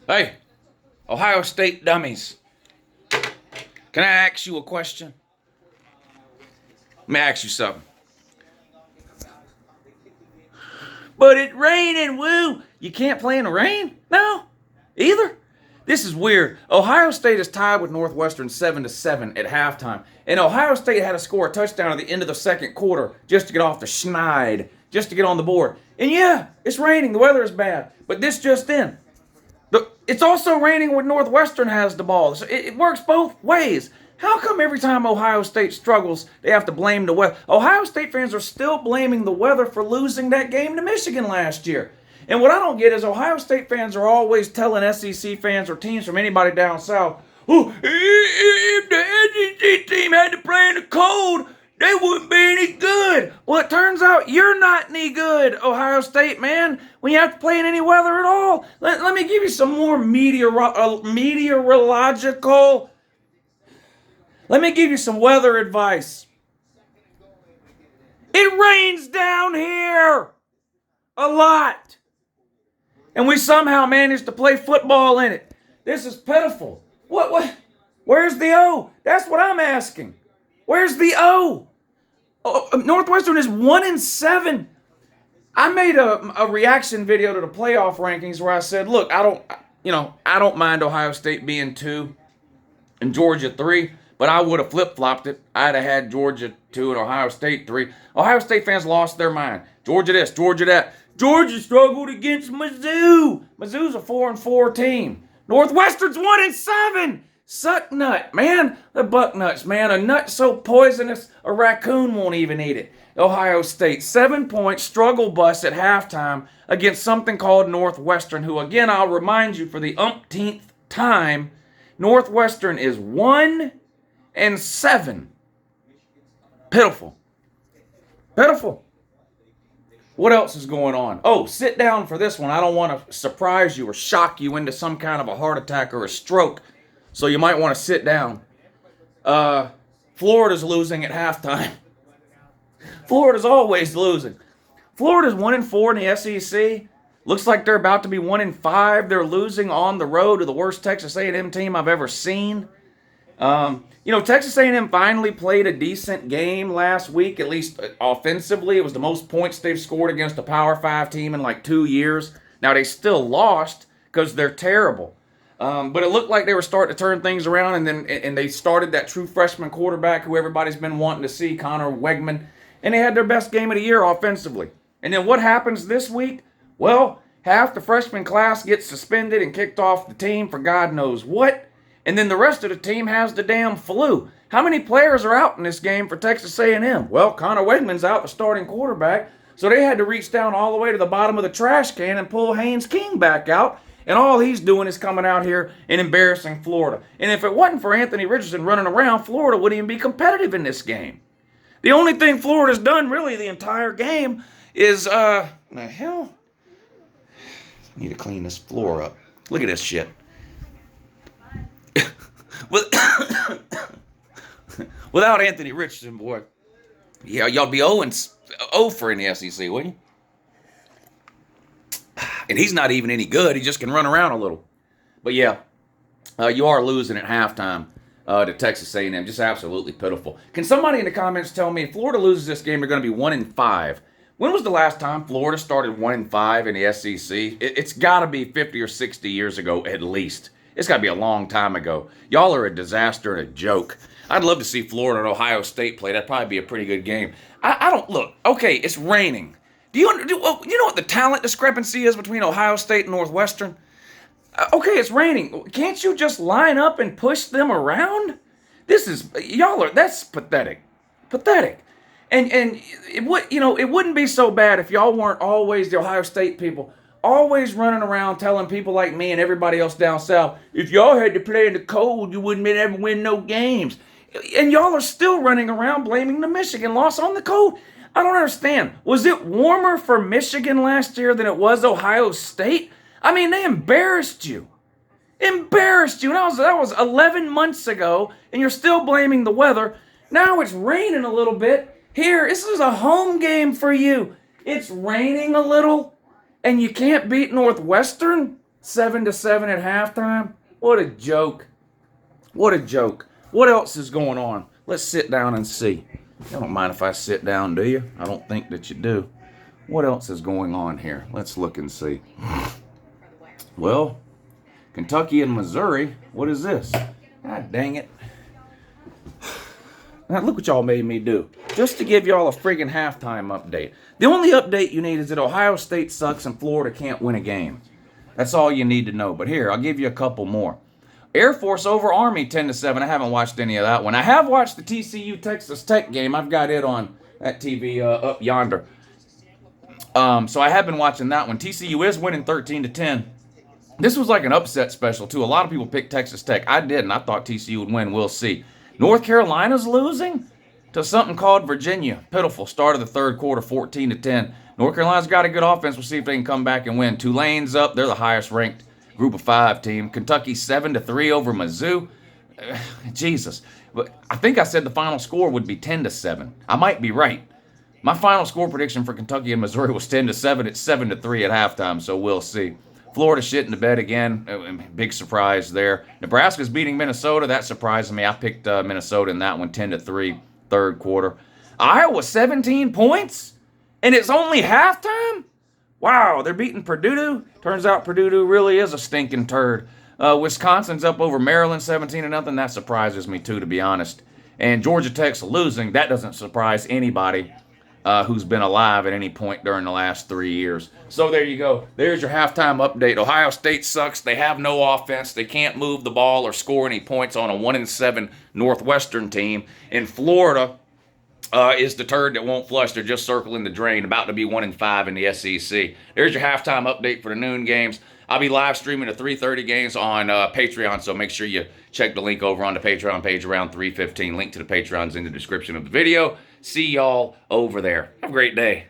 Hey, Ohio State dummies. Can I ask you a question? Let me ask you something. But it's raining, woo! You can't play in the rain? No, either. This is weird. Ohio State is tied with Northwestern 7-7 at halftime. And Ohio State had to score a touchdown at the end of the second quarter just to get off the schneid, just to get on the board. And yeah, it's raining. The weather is bad. But this just in. It's also raining when Northwestern has the ball. So it works both ways. How come every time Ohio State struggles, they have to blame the weather? Ohio State fans are still blaming the weather for losing that game to Michigan last year. And what I don't get is Ohio State fans are always telling SEC fans or teams from anybody down south, oh, if the SEC team had to play in the cold, they wouldn't be any good. Well, it turns out you're not any good, Ohio State, man, when you have to play in any weather at all. Let me give you some more meteorological. Let me give you some weather advice. It rains down here a lot. And we somehow managed to play football in it. This is pitiful. What? Where's the O? That's what I'm asking. Where's the O? Northwestern is 1-7. I made a reaction video to the playoff rankings where I said, look, I don't mind Ohio State being 2 and Georgia 3, but I would have flip-flopped it. I'd have had Georgia 2 and Ohio State 3. Ohio State fans lost their mind. Georgia this, Georgia that. Georgia struggled against Mizzou. Mizzou's a 4-4 team. Northwestern's 1-7. Suck nut, man. The buck nuts, man. A nut so poisonous a raccoon won't even eat it. Ohio State, 7-point struggle bus at halftime against something called Northwestern, who, again, I'll remind you for the umpteenth time, Northwestern is 1-7. Pitiful. Pitiful. What else is going on? Oh, sit down for this one. I don't want to surprise you or shock you into some kind of a heart attack or a stroke. So you might want to sit down. Florida's losing at halftime. Florida's always losing. Florida's 1-4 in the SEC. Looks like they're about to be 1-5. They're losing on the road to the worst Texas A&M team I've ever seen. Texas A&M finally played a decent game last week, at least offensively. It was the most points they've scored against a Power 5 team in like 2 years. Now, they still lost because they're terrible. But it looked like they were starting to turn things around, and they started that true freshman quarterback who everybody's been wanting to see, Connor Wegman, and they had their best game of the year offensively. And then what happens this week? Well, half the freshman class gets suspended and kicked off the team for God knows what, and then the rest of the team has the damn flu. How many players are out in this game for Texas A&M? Well, Connor Wegman's out, the starting quarterback, so they had to reach down all the way to the bottom of the trash can and pull Haynes King back out. And all he's doing is coming out here and embarrassing Florida. And if it wasn't for Anthony Richardson running around, Florida wouldn't even be competitive in this game. The only thing Florida's done really the entire game is, the hell? I need to clean this floor up. Look at this shit. Without Anthony Richardson, boy, yeah, y'all be 0 for in the SEC, wouldn't you? And he's not even any good. He just can run around a little. But yeah, you are losing at halftime to Texas A&M. Just absolutely pitiful. Can somebody in the comments tell me if Florida loses this game, they're going to be 1-5? When was the last time Florida started 1-5 in the SEC? It's got to be 50 or 60 years ago at least. It's got to be a long time ago. Y'all are a disaster and a joke. I'd love to see Florida and Ohio State play. That'd probably be a pretty good game. I don't look. Okay, it's raining. Do you know what the talent discrepancy is between Ohio State and Northwestern? Okay, it's raining. Can't you just line up and push them around? That's pathetic. Pathetic. And it wouldn't be so bad if y'all weren't always the Ohio State people, always running around telling people like me and everybody else down south, if y'all had to play in the cold, you wouldn't ever win no games. And y'all are still running around blaming the Michigan loss on the cold. I don't understand. Was it warmer for Michigan last year than it was Ohio State? I mean, they embarrassed you. Embarrassed you. And that was 11 months ago, and you're still blaming the weather. Now it's raining a little bit. Here, this is a home game for you. It's raining a little, and you can't beat Northwestern? 7-7 at halftime? What a joke. What a joke. What else is going on? Let's sit down and see. You don't mind if I sit down, do you? I don't think that you do. What else is going on here? Let's look and see. Well, Kentucky and Missouri. What is this? God dang it. Now look what y'all made me do. Just to give y'all a friggin' halftime update. The only update you need is that Ohio State sucks and Florida can't win a game. That's all you need to know. But here, I'll give you a couple more. Air Force over Army 10-7. I haven't watched any of that one. I have watched the TCU Texas Tech game. I've got it on that TV up yonder. So I have been watching that one. TCU is winning 13-10. This was like an upset special, too. A lot of people picked Texas Tech. I didn't. I thought TCU would win. We'll see. North Carolina's losing to something called Virginia. Pitiful. Start of the third quarter, 14-10. North Carolina's got a good offense. We'll see if they can come back and win. Tulane's up. They're the highest ranked Group of 5 team. Kentucky 7-3 over Mizzou. Jesus. But I think I said the final score would be 10-7. I might be right. My final score prediction for Kentucky and Missouri was 10-7. It's 7-3 at halftime, so we'll see. Florida shit in the bed again. Big surprise there. Nebraska's beating Minnesota. That surprised me. I picked Minnesota in that one, 10-3, third quarter. Iowa, 17 points? And it's only halftime? Wow, they're beating Purdue. Turns out Purdue really is a stinking turd. Wisconsin's up over Maryland, 17-0. That surprises me, too, to be honest. And Georgia Tech's losing. That doesn't surprise anybody who's been alive at any point during the last 3 years. So there you go. There's your halftime update. Ohio State sucks. They have no offense. They can't move the ball or score any points on a 1-7 Northwestern team. In Florida is the turd that won't flush. They're just circling the drain, about to be 1-5 in the SEC. There's your halftime update for the noon games. I'll be live streaming the 3:30 games on Patreon, so make sure you check the link over on the Patreon page around 3:15. Link to the Patreon's in the description of the video. See y'all over there. Have a great day.